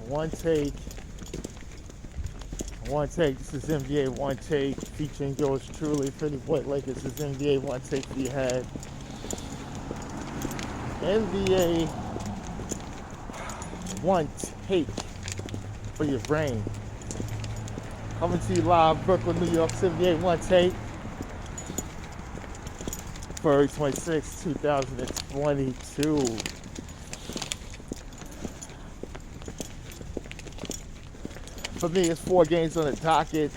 Onetake. This is NBA Onetake featuring yours truly. Pretty boy Lakers. This is NBA Onetake for your head. NBA Onetake for your brain. Coming to you live, Brooklyn, New York, NBA Onetake. February 26, 2022. For me, it's 4 games on the docket,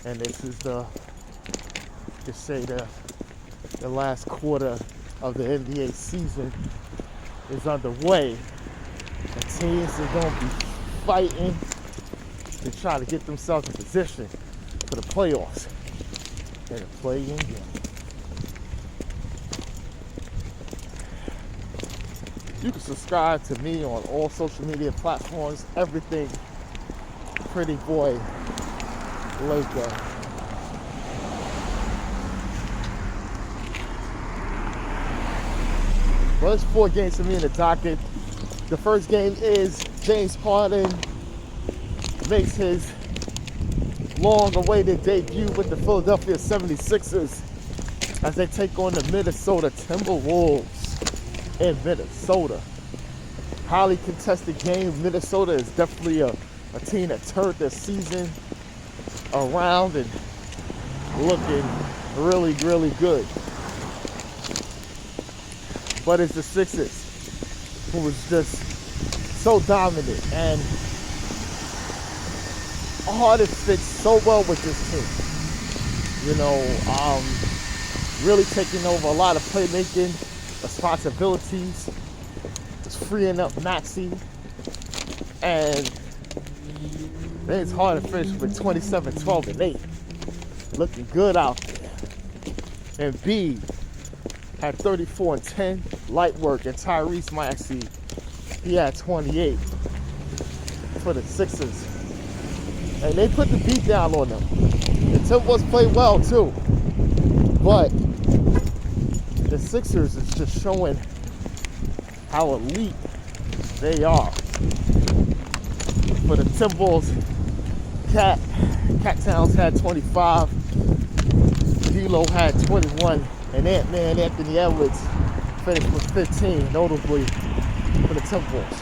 and this is the last quarter of the NBA season is underway. The teams are going to be fighting to try to get themselves in position for the playoffs and the play-in game. You can subscribe to me on all social media platforms, everything Pretty Boy Laker. Well, there's 4 games for me in the docket. The first game is James Harden makes his long-awaited debut with the Philadelphia 76ers as they take on the Minnesota Timberwolves in Minnesota. Highly contested game. Minnesota is definitely a team that turned their season around and looking really, really good. But it's the Sixers who was just so dominant, and Harden fits so well with this team. You know, really taking over a lot of playmaking responsibilities. It's freeing up Maxey, and then it's hard to finish with 27, 12, and 8. Looking good out there. And B had 34 and 10, light work, and Tyrese Maxey, he had 28 for the Sixers. And they put the beat down on them. The Timberwolves played well too, but the Sixers is just showing how elite they are. For the Timberwolves, Cat Towns had 25, D'Lo had 21, and Ant-Man Anthony Edwards finished with 15, notably for the Timberwolves.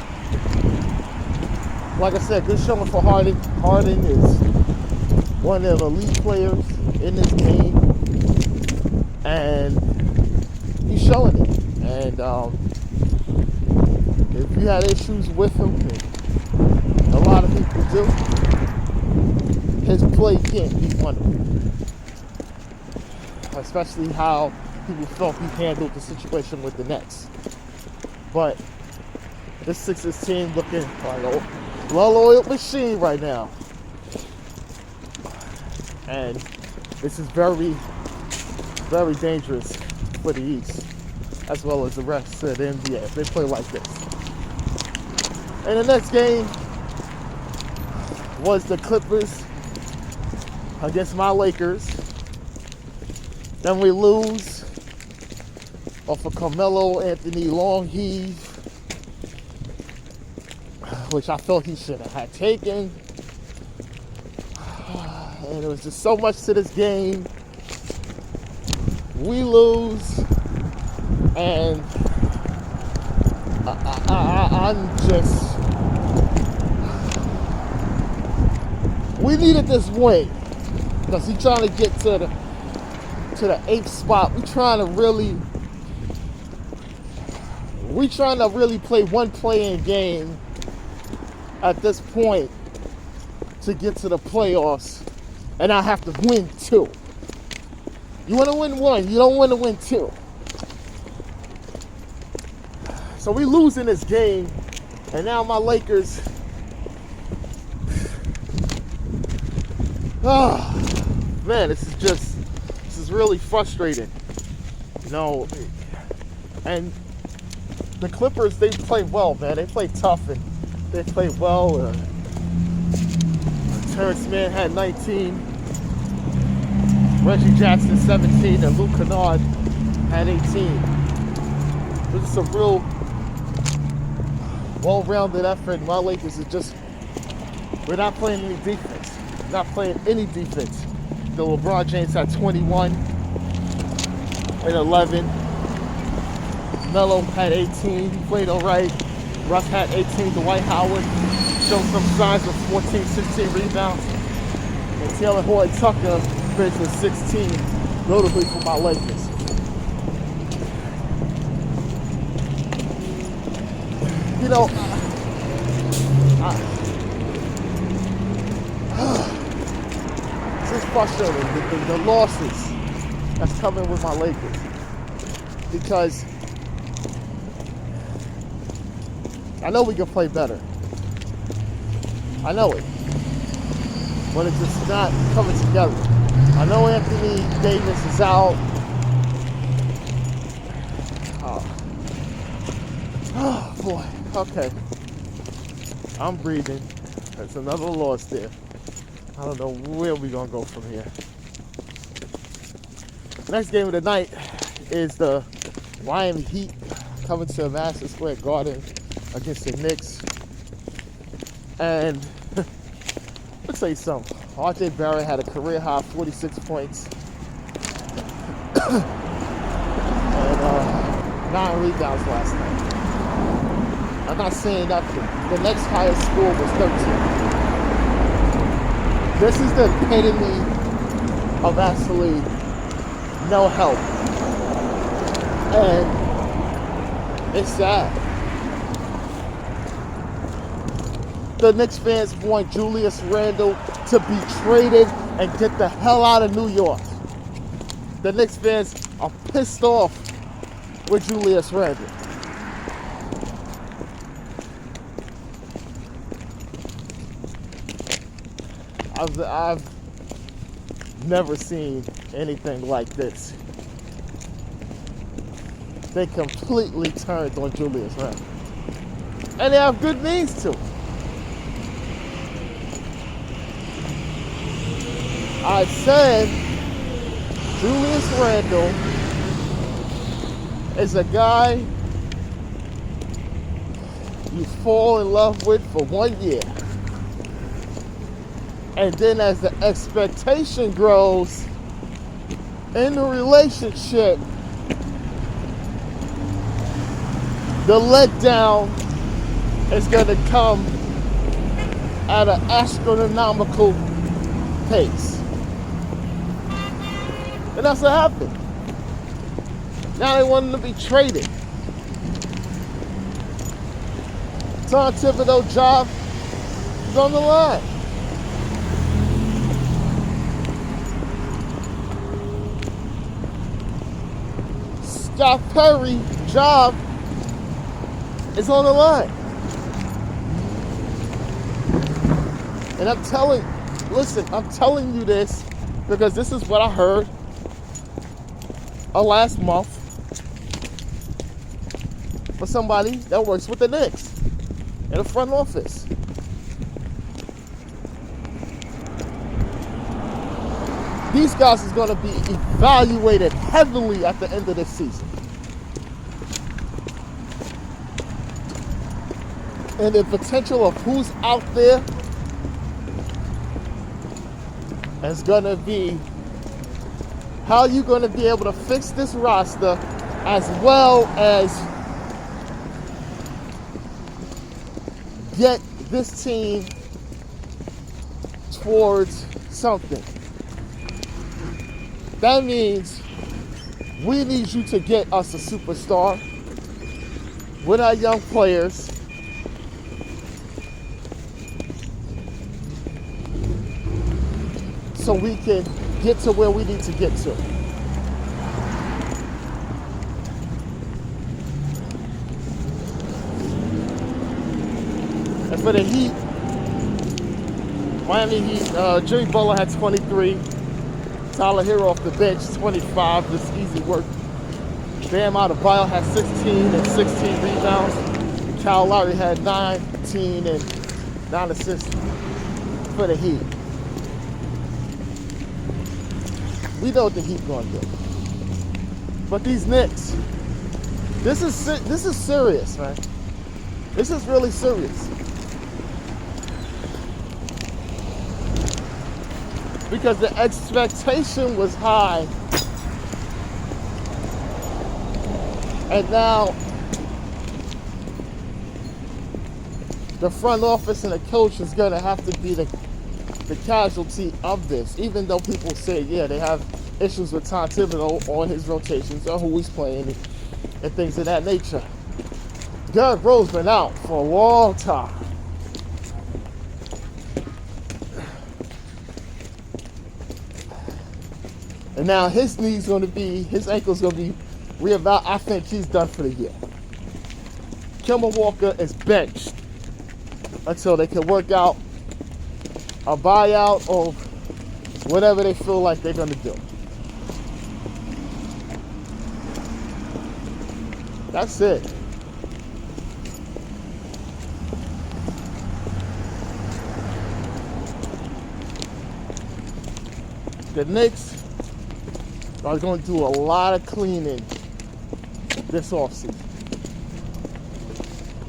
Like I said, good showing for Harden. Harden is one of the elite players in this game, and he's showing it. And if you had issues with him, and a lot of people do, his play can't be one of them. Especially how people felt he handled the situation with the Nets. But this Sixers team looking like a well-oiled machine right now. And this is very, very dangerous for the East, as well as the rest of the NBA if they play like this. And the next game was the Clippers against my Lakers. Then we lose off of Carmelo Anthony long heave, which I felt he should have had taken. And there was just so much to this game. We lose, and I'm just... We needed this win because he's trying to get to the 8th spot. We're trying to really play one play-in game at this point to get to the playoffs, and I have to win 2. You want to win 1, you don't want to win 2. So we losing this game, and now my Lakers, man, this is really frustrating, you know. And the Clippers, they play well, man. They play tough and they play well. Terrence Mann had 19, Reggie Jackson 17, and Luke Kennard had 18. This is a real well-rounded effort. My Lakers is just, we're not playing any defense. Not playing any defense. The LeBron James had 21 and 11. Melo had 18. He played all right. Russ had 18. Dwight Howard showed some signs of 14, 16 rebounds. And Taylor Horton-Tucker finished with 16, notably for my Lakers. You know, it's just frustrating, the losses that's coming with my Lakers. Because I know we can play better. I know it. But it's just not coming together. I know Anthony Davis is out. Oh boy. Okay. I'm breathing. There's another loss there. I don't know where we're going to go from here. Next game of the night is the Miami Heat coming to Madison Square Garden against the Knicks. And let's say something. RJ Barrett had a career high 46 points and 9 rebounds last night. I'm not saying nothing. The next highest score was 13. This is the epitome of absolutely no help. And it's sad. The Knicks fans want Julius Randle to be traded and get the hell out of New York. The Knicks fans are pissed off with Julius Randle. I've never seen anything like this. They completely turned on Julius Randle. And they have good means to. I said Julius Randle is a guy you fall in love with for 1 year. And then as the expectation grows in the relationship, the letdown is going to come at an astronomical pace. And that's what happened. Now they want him to be traded. Tom Thibodeau's job is on the line. Scott Perry's job is on the line. And I'm telling you this because this is what I heard last month for somebody that works with the Knicks in the front office. These guys is going to be evaluated heavily at the end of this season. And the potential of who's out there is going to be how you going to be able to fix this roster as well as get this team towards something. That means we need you to get us a superstar with our young players. So we can get to where we need to get to. And for the Heat, Miami Heat, Jimmy Butler had 23. Tyler Hero off the bench, 25. This easy work. Bam Adebayo had 16 and 16 rebounds. Kyle Lowry had 19 and 9 assists for the Heat. We know what the Heat going to do. But these Knicks, this is serious, man. This is really serious. Because the expectation was high. And now the front office and the coach is going to have to be the casualty of this. Even though people say, yeah, they have issues with Tom Thibodeau on his rotations or who he's playing and things of that nature. Derrick Rose been out for a long time. And now his ankle's going to be reevaluated. I think he's done for the year. Kemba Walker is benched until they can work out a buyout or whatever they feel like they're going to do. That's it. The Knicks are going to do a lot of cleaning this offseason.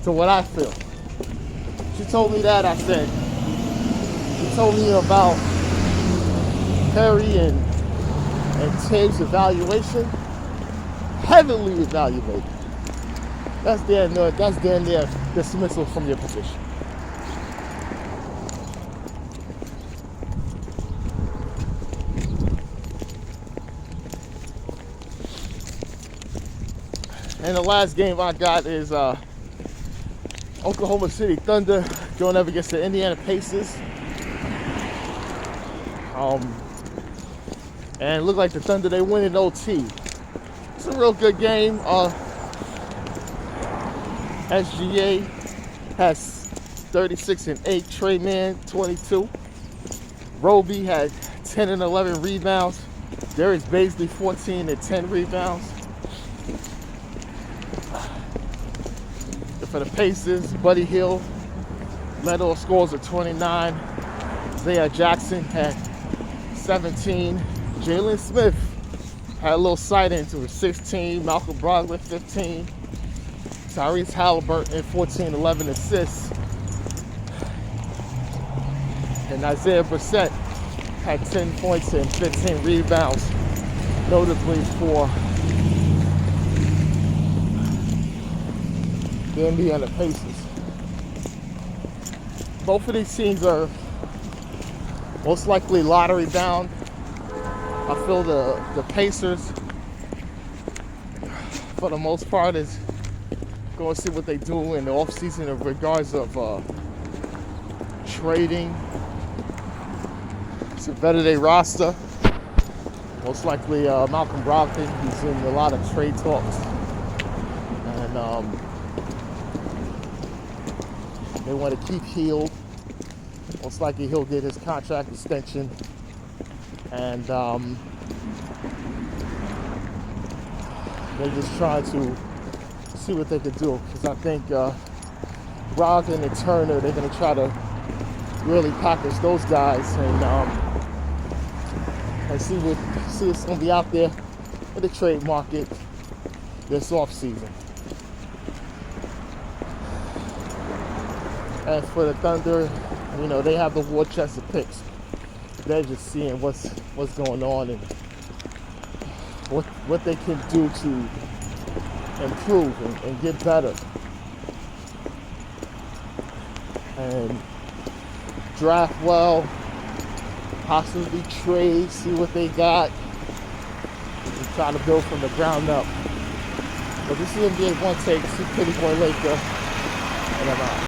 So what I feel. She told me that, I said, she told me about Perry and Taves' evaluation. Heavily evaluated. That's damn near dismissal from your position. And the last game I got is Oklahoma City Thunder going up against the Indiana Pacers. And it looked like the Thunder, they win in OT. It's a real good game. SGA has 36 and 8. Trey Man 22. Roby had 10 and 11 rebounds. Darius Bazley 14 and 10 rebounds. For the Pacers, Buddy Hield led all scores of 29. Isaiah Jackson had 17. Jalen Smith had a little sight into it, 16. Malcolm Brogdon 15. Tyrese Halliburton 14, 11 assists. And Isaiah Brissett had 10 points and 15 rebounds, notably for the Indiana Pacers. Both of these teams are most likely lottery bound. I feel the Pacers, for the most part, is going to see what they do in the offseason in regards of trading. It's a better day roster. Most likely Malcolm Brogdon, he's in a lot of trade talks. And they want to keep Hield. Most likely he'll get his contract extension. And they're just trying to see what they can do. Because I think Brogdon and Turner, they're going to try to really package those guys and see what's going to be out there in the trade market this offseason. And for the Thunder, you know, they have the war chest of picks. They're just seeing what's going on and what they can do to improve and get better. And draft well, possibly trade, see what they got, and try to build from the ground up. But this is NBA Onetake, see Pretty Boy Laker, and I'm out.